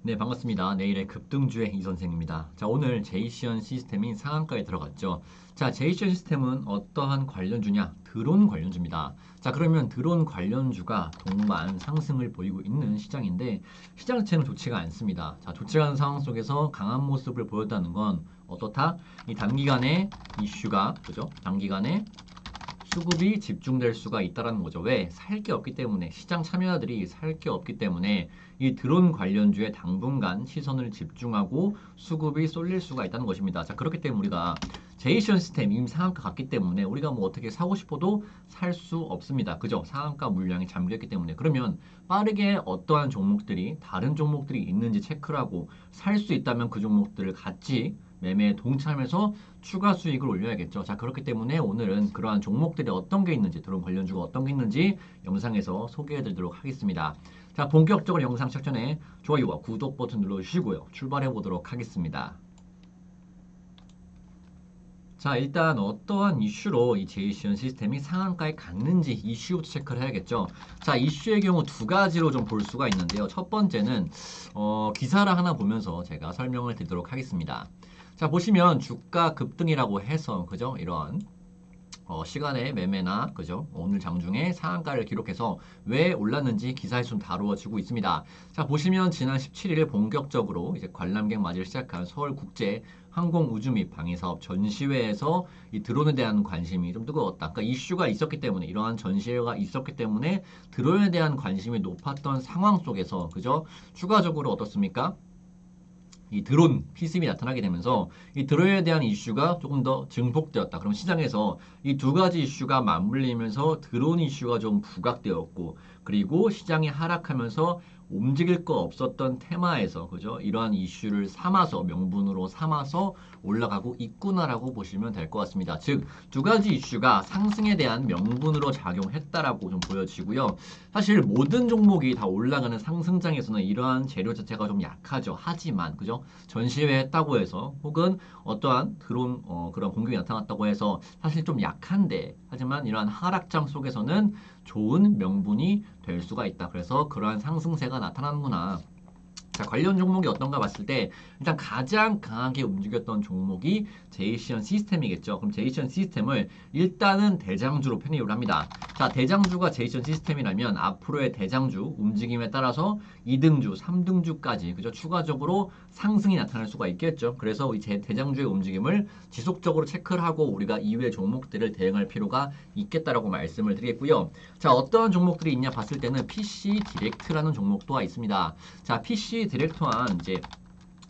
네, 반갑습니다. 내일의 급등주의 이 선생입니다. 자, 오늘 제이시언 시스템이 상한가에 들어갔죠. 자, 제이시언 시스템은 어떠한 관련주냐? 드론 관련주입니다. 자, 그러면 드론 관련주가 동반 상승을 보이고 있는 시장인데 시장 자체는 좋지가 않습니다. 자, 좋지가 않은 상황 속에서 강한 모습을 보였다는 건 어떻다? 이 단기간에 이슈가, 그죠? 단기간에 수급이 집중될 수가 있다는 거죠. 왜? 살 게 없기 때문에 시장 참여자들이 살 게 없기 때문에 이 드론 관련주에 당분간 시선을 집중하고 수급이 쏠릴 수가 있다는 것입니다. 자, 그렇기 때문에 우리가 제이션 시스템 이미 상한가 갔기 때문에 우리가 뭐 어떻게 사고 싶어도 살 수 없습니다. 그죠? 상한가 물량이 잠겼기 때문에 그러면 빠르게 어떠한 종목들이 다른 종목들이 있는지 체크를 하고 살 수 있다면 그 종목들을 같이 매매에 동참해서 추가 수익을 올려야겠죠. 자, 그렇기 때문에 오늘은 그러한 종목들이 어떤 게 있는지, 드론 관련주가 어떤 게 있는지 영상에서 소개해 드리도록 하겠습니다. 자, 본격적으로 영상 시작 전에 좋아요와 구독 버튼 눌러주시고요. 출발해 보도록 하겠습니다. 자, 일단 어떠한 이슈로 이 제이시언 시스템이 상한가에 갔는지 이슈부터 체크를 해야겠죠. 자, 이슈의 경우 두 가지로 좀 볼 수가 있는데요. 첫 번째는 기사를 하나 보면서 제가 설명을 드리도록 하겠습니다. 자, 보시면 주가 급등이라고 해서 그죠? 이런 시간의 매매나 그죠? 오늘 장중에 상한가를 기록해서 왜 올랐는지 기사에 좀 다루어지고 있습니다. 자, 보시면 지난 17일 본격적으로 이제 관람객 맞이를 시작한 서울국제 항공우주 및 방위사업 전시회에서 이 드론에 대한 관심이 좀 뜨거웠다. 그러니까 이슈가 있었기 때문에 이러한 전시회가 있었기 때문에 드론에 대한 관심이 높았던 상황 속에서 그죠? 추가적으로 어떻습니까? 이 드론 PCB 나타나게 되면서 이 드론에 대한 이슈가 조금 더 증폭되었다. 그럼 시장에서 이 두 가지 이슈가 맞물리면서 드론 이슈가 좀 부각되었고 그리고 시장이 하락하면서 움직일 거 없었던 테마에서 그죠? 이러한 이슈를 삼아서 명분으로 삼아서 올라가고 있구나라고 보시면 될 것 같습니다. 즉 두 가지 이슈가 상승에 대한 명분으로 작용했다라고 좀 보여지고요. 사실 모든 종목이 다 올라가는 상승장에서는 이러한 재료 자체가 좀 약하죠. 하지만 그죠? 전시회 했다고 해서 혹은 어떠한 드론 그런 공격이 나타났다고 해서 사실 좀 약한데 하지만 이러한 하락장 속에서는 좋은 명분이 될 수가 있다. 그래서 그러한 상승세가 나타나는구나. 자, 관련 종목이 어떤가 봤을 때 일단 가장 강하게 움직였던 종목이 제이시언 시스템이겠죠. 그럼 제이시언 시스템을 일단은 대장주로 편입을 합니다. 자, 대장주가 제이시언 시스템이라면 앞으로의 대장주 움직임에 따라서 2등주, 3등주까지 그죠? 추가적으로 상승이 나타날 수가 있겠죠. 그래서 이 대장주의 움직임을 지속적으로 체크를 하고 우리가 이후의 종목들을 대응할 필요가 있겠다라고 말씀을 드리겠고요. 자, 어떤 종목들이 있냐 봤을 때는 PC 디렉트라는 종목도 있습니다. 자, PC 디렉 또한 이제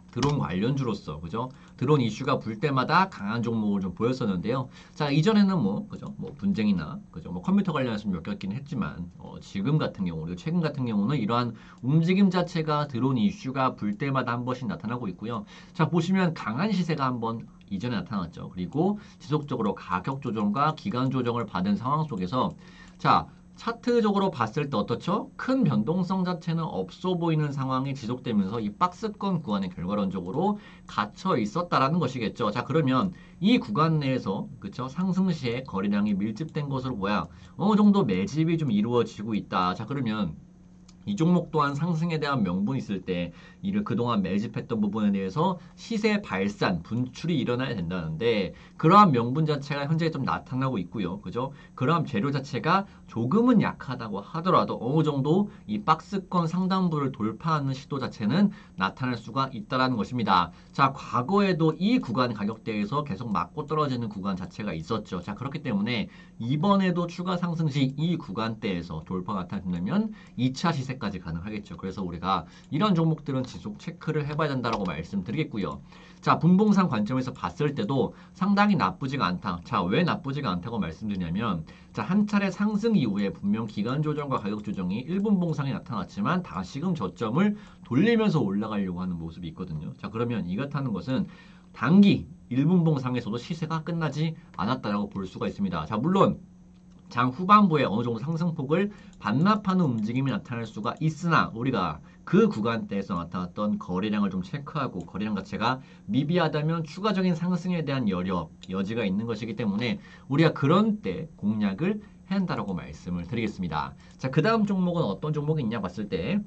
드론 관련주로서 그죠? 드론 이슈가 불 때마다 강한 종목을 좀 보였었는데요. 자, 이전에는 뭐 그죠? 뭐 분쟁이나 그죠? 뭐 컴퓨터 관련해서 몇 개 있긴 했지만 지금 같은 경우 그리고 최근 같은 경우는 이러한 움직임 자체가 드론 이슈가 불 때마다 한 번씩 나타나고 있고요. 자, 보시면 강한 시세가 한번 이전에 나타났죠. 그리고 지속적으로 가격 조정과 기간 조정을 받은 상황 속에서 자, 차트적으로 봤을 때 어떻죠? 큰 변동성 자체는 없어 보이는 상황이 지속되면서 이 박스권 구간의 결과론적으로 갇혀 있었다라는 것이겠죠. 자, 그러면 이 구간 내에서 그쵸? 상승 시에 거래량이 밀집된 것으로 보야 어느 정도 매집이 좀 이루어지고 있다. 자, 그러면 이 종목 또한 상승에 대한 명분이 있을 때 이를 그동안 매집했던 부분에 대해서 시세 발산, 분출이 일어나야 된다는데 그러한 명분 자체가 현재 좀 나타나고 있고요. 그죠? 그러한 재료 자체가 조금은 약하다고 하더라도 어느 정도 이 박스권 상단부를 돌파하는 시도 자체는 나타날 수가 있다는 것입니다. 자, 과거에도 이 구간 가격대에서 계속 맞고 떨어지는 구간 자체가 있었죠. 자, 그렇기 때문에 이번에도 추가 상승 시 이 구간대에서 돌파가 나타난다면 2차 시세까지 가능하겠죠. 그래서 우리가 이런 종목들은 지속 체크를 해봐야 된다고 말씀드리겠고요. 자, 분봉상 관점에서 봤을 때도 상당히 나쁘지가 않다. 자, 왜 나쁘지가 않다고 말씀드리냐면 자, 한 차례 상승 이후에 분명 기간 조정과 가격 조정이 1분봉상에 나타났지만 다시금 저점을 돌리면서 올라가려고 하는 모습이 있거든요. 자, 그러면 이렇다는 것은 단기 1분봉상에서도 시세가 끝나지 않았다라고 볼 수가 있습니다. 자, 물론 장 후반부에 어느 정도 상승폭을 반납하는 움직임이 나타날 수가 있으나 우리가 그 구간대에서 나타났던 거래량을 좀 체크하고 거래량 자체가 미비하다면 추가적인 상승에 대한 여지가 있는 것이기 때문에 우리가 그런 때 공략을 해야 한다라고 말씀을 드리겠습니다. 자, 그 다음 종목은 어떤 종목이 있냐 봤을 때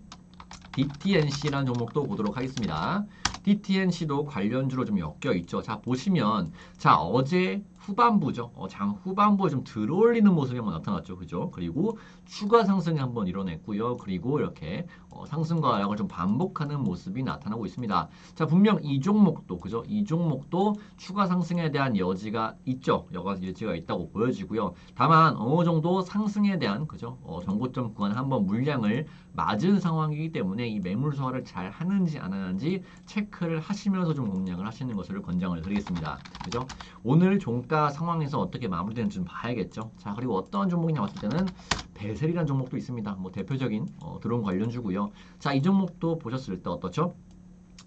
DTNC라는 종목도 보도록 하겠습니다. DTNC도 관련주로 좀 엮여 있죠. 자, 보시면, 자, 어제 후반부죠. 장 후반부에 좀 들어올리는 모습이 한번 나타났죠. 그죠? 그리고 추가 상승이 한번 일어났고요. 그리고 이렇게 상승과 하락을 좀 반복하는 모습이 나타나고 있습니다. 자, 분명 이 종목도, 그죠? 이 종목도 추가 상승에 대한 여지가 있죠. 여지가 있다고 보여지고요. 다만, 어느 정도 상승에 대한, 그죠? 정고점 구간 한번 물량을 맞은 상황이기 때문에 이 매물 소화를 잘 하는지 안 하는지 체크를 하시면서 좀 공략을 하시는 것을 권장을 드리겠습니다. 그죠? 오늘 종가 상황에서 어떻게 마무리되는지 좀 봐야겠죠. 자, 그리고 어떤 종목이냐 봤을 때는 베셀이라는 종목도 있습니다. 뭐 대표적인 드론 관련주고요. 자, 이 종목도 보셨을 때 어떻죠?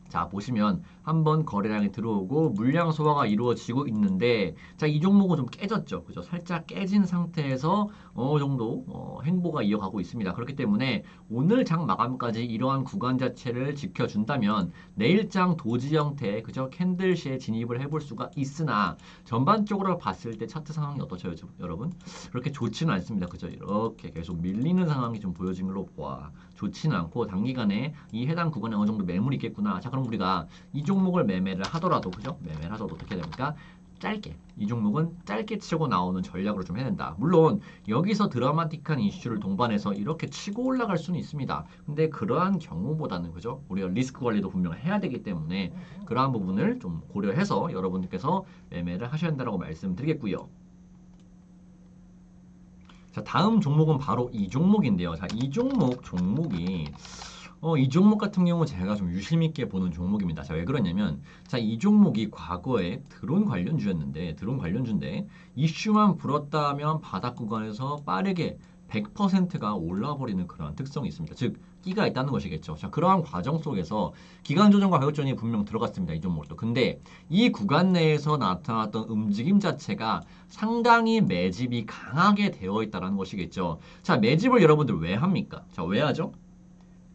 자, 보시면 한번 거래량이 들어오고 물량 소화가 이루어지고 있는데, 자, 이 종목은 좀 깨졌죠. 그죠? 살짝 깨진 상태에서 어느 정도 행보가 이어가고 있습니다. 그렇기 때문에 오늘 장 마감까지 이러한 구간 자체를 지켜준다면 내일장 도지 형태, 그죠? 캔들시에 진입을 해볼 수가 있으나 전반적으로 봤을 때 차트 상황이 어떠죠, 여러분? 그렇게 좋지는 않습니다. 그죠? 이렇게 계속 밀리는 상황이 좀 보여진 걸로 보아 좋지는 않고 단기간에 이 해당 구간에 어느 정도 매물이 있겠구나. 자, 그럼 우리가 이 종목을 매매를 하더라도, 그죠? 매매를 하더라도 어떻게 됩니까? 짧게, 이 종목은 짧게 치고 나오는 전략으로 좀 해야 된다. 물론 여기서 드라마틱한 이슈를 동반해서 이렇게 치고 올라갈 수는 있습니다. 근데 그러한 경우보다는, 그죠? 우리가 리스크 관리도 분명 해야 되기 때문에 그러한 부분을 좀 고려해서 여러분들께서 매매를 하셔야 된다고 말씀드리겠고요. 자, 다음 종목은 바로 이 종목인데요. 자, 이 종목이 이 종목 같은 경우 제가 좀 유심 있게 보는 종목입니다. 자, 왜 그러냐면, 자, 이 종목이 과거에 드론 관련주인데 이슈만 불었다면 바닥 구간에서 빠르게 100%가 올라버리는 그런 특성이 있습니다. 즉, 끼가 있다는 것이겠죠. 자, 그러한 과정 속에서 기간 조정과 가격전이 분명 들어갔습니다. 이 종목도. 근데 이 구간 내에서 나타났던 움직임 자체가 상당히 매집이 강하게 되어 있다는 것이겠죠. 자, 매집을 여러분들 왜 합니까? 자, 왜 하죠?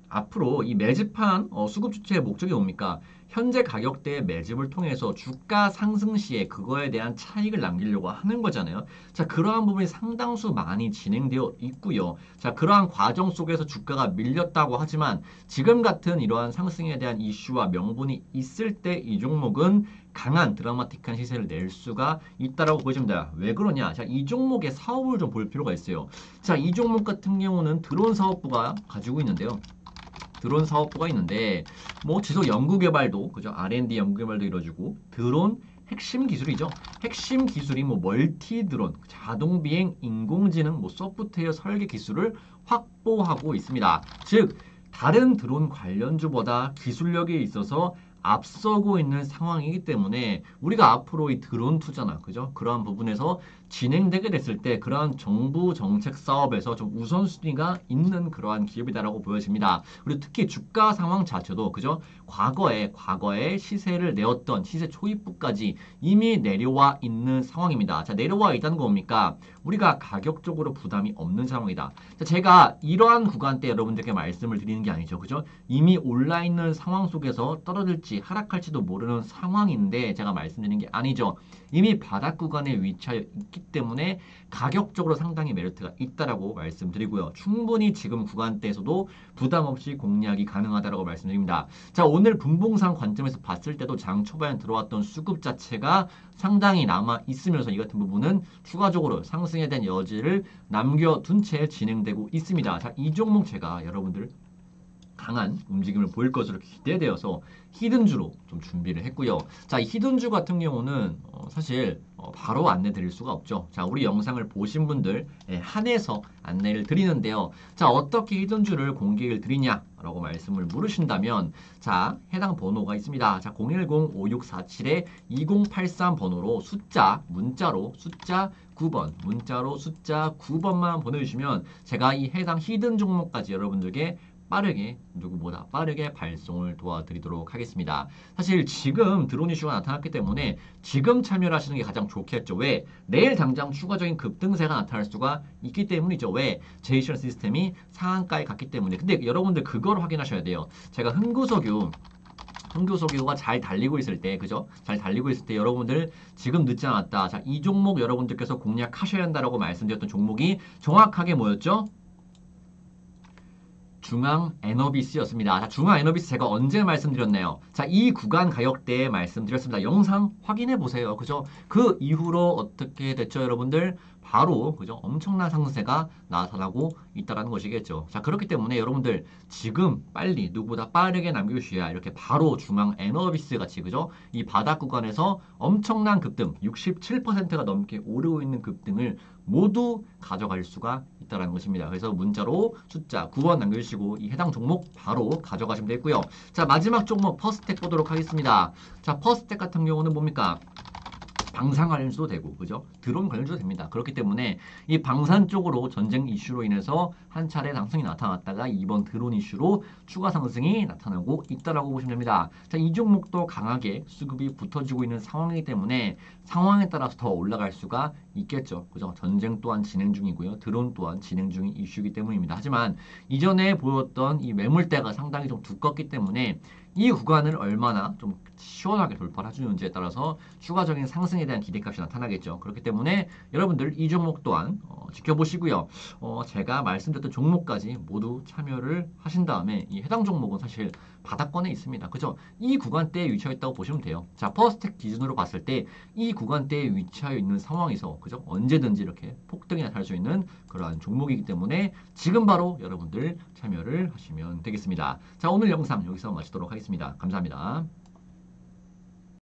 앞으로 이 매집한 수급 주체의 목적이 뭡니까? 현재 가격대의 매집을 통해서 주가 상승 시에 그거에 대한 차익을 남기려고 하는 거잖아요. 자, 그러한 부분이 상당수 많이 진행되어 있고요. 자, 그러한 과정 속에서 주가가 밀렸다고 하지만 지금 같은 이러한 상승에 대한 이슈와 명분이 있을 때 이 종목은 강한 드라마틱한 시세를 낼 수가 있다라고 보여집니다. 왜 그러냐? 자, 이 종목의 사업을 좀 볼 필요가 있어요. 자, 이 종목 같은 경우는 드론 사업부가 가지고 있는데요. 드론 사업부가 있는데 뭐 지속 연구개발도, 그죠? R&D 연구개발도 이루어지고 드론 핵심 기술이죠. 핵심 기술이 뭐 멀티 드론, 자동 비행, 인공지능, 뭐 소프트웨어 설계 기술을 확보하고 있습니다. 즉 다른 드론 관련주보다 기술력에 있어서 앞서고 있는 상황이기 때문에 우리가 앞으로 이 드론 투자나, 그죠? 그러한 부분에서 진행되게 됐을 때 그러한 정부 정책 사업에서 좀 우선순위가 있는 그러한 기업이다라고 보여집니다. 그리고 특히 주가 상황 자체도, 그죠? 과거에 시세를 내었던 시세 초입부까지 이미 내려와 있는 상황입니다. 자, 내려와 있다는 거 뭡니까? 우리가 가격적으로 부담이 없는 상황이다. 자, 제가 이러한 구간대 여러분들께 말씀을 드리는 게 아니죠. 그죠? 이미 올라 있는 상황 속에서 떨어질지 하락할지도 모르는 상황인데 제가 말씀드리는 게 아니죠. 이미 바닥 구간에 위치하여 있기 때문에 가격적으로 상당히 메리트가 있다라고 말씀드리고요. 충분히 지금 구간대에서도 부담 없이 공략이 가능하다라고 말씀드립니다. 자, 오늘 분봉상 관점에서 봤을 때도 장 초반에 들어왔던 수급 자체가 상당히 남아 있으면서 이 같은 부분은 추가적으로 상승에 대한 여지를 남겨둔 채 진행되고 있습니다. 자, 이 종목 제가 여러분들 강한 움직임을 보일 것으로 기대되어서 히든주로 좀 준비를 했고요. 자, 이 히든주 같은 경우는 사실 바로 안내 드릴 수가 없죠. 자, 우리 영상을 보신 분들 한해서 안내를 드리는데요. 자, 어떻게 히든주를 공개를 드리냐라고 말씀을 물으신다면, 자, 해당 번호가 있습니다. 자, 010-5647-2083 번호로 문자로 숫자 9번만 보내주시면 제가 이 해당 히든 종목까지 여러분들께 누구보다 빠르게 발송을 도와드리도록 하겠습니다. 사실 지금 드론 이슈가 나타났기 때문에 지금 참여를 하시는 게 가장 좋겠죠. 왜? 내일 당장 추가적인 급등세가 나타날 수가 있기 때문이죠. 왜? 제이션 시스템이 상한가에 갔기 때문에. 근데 여러분들 그걸 확인하셔야 돼요. 제가 흥교석유가 잘 달리고 있을 때, 그죠? 잘 달리고 있을 때 여러분들 지금 늦지 않았다. 자, 이 종목 여러분들께서 공략하셔야 한다라고 말씀드렸던 종목이 정확하게 뭐였죠? 중앙 에너비스였습니다. 자, 중앙 에너비스 제가 언제 말씀드렸나요? 자, 이 구간 가격대에 말씀드렸습니다. 영상 확인해 보세요. 그죠? 그 이후로 어떻게 됐죠, 여러분들? 바로 그죠? 엄청난 상승세가 나타나고 있다라는 것이겠죠. 자, 그렇기 때문에 여러분들 지금 빨리 누구보다 빠르게 남겨주셔야 이렇게 바로 중앙 에너비스 같이 그죠? 이 바닥 구간에서 엄청난 급등, 67%가 넘게 오르고 있는 급등을 모두 가져갈 수가 있다는 것입니다. 그래서 문자로 숫자 9번 남겨주시고 이 해당 종목 바로 가져가시면 되고요. 자, 마지막 종목 퍼스텍 보도록 하겠습니다. 자, 퍼스텍 같은 경우는 뭡니까? 방산 관련주도 되고, 그죠? 드론 관련주도 됩니다. 그렇기 때문에 이 방산 쪽으로 전쟁 이슈로 인해서 한 차례 상승이 나타났다가 이번 드론 이슈로 추가 상승이 나타나고 있다라고 보시면 됩니다. 자, 이 종목도 강하게 수급이 붙어지고 있는 상황이기 때문에 상황에 따라서 더 올라갈 수가 있겠죠. 그죠? 전쟁 또한 진행 중이고요. 드론 또한 진행 중인 이슈이기 때문입니다. 하지만 이전에 보였던 이 매물대가 상당히 좀 두껍기 때문에 이 구간을 얼마나 좀 시원하게 돌파를 해주는지에 따라서 추가적인 상승에 대한 기대값이 나타나겠죠. 그렇기 때문에 여러분들 이 종목 또한 지켜보시고요. 제가 말씀드렸던 종목까지 모두 참여를 하신 다음에 이 해당 종목은 사실 바닥권에 있습니다. 그죠? 이 구간대에 위치해 있다고 보시면 돼요. 자, 퍼스텍 기준으로 봤을 때 이 구간대에 위치하여 있는 상황에서 그죠? 언제든지 이렇게 폭등이 나타날 수 있는 그러한 종목이기 때문에 지금 바로 여러분들 참여를 하시면 되겠습니다. 자, 오늘 영상 여기서 마치도록 하겠습니다. 감사합니다.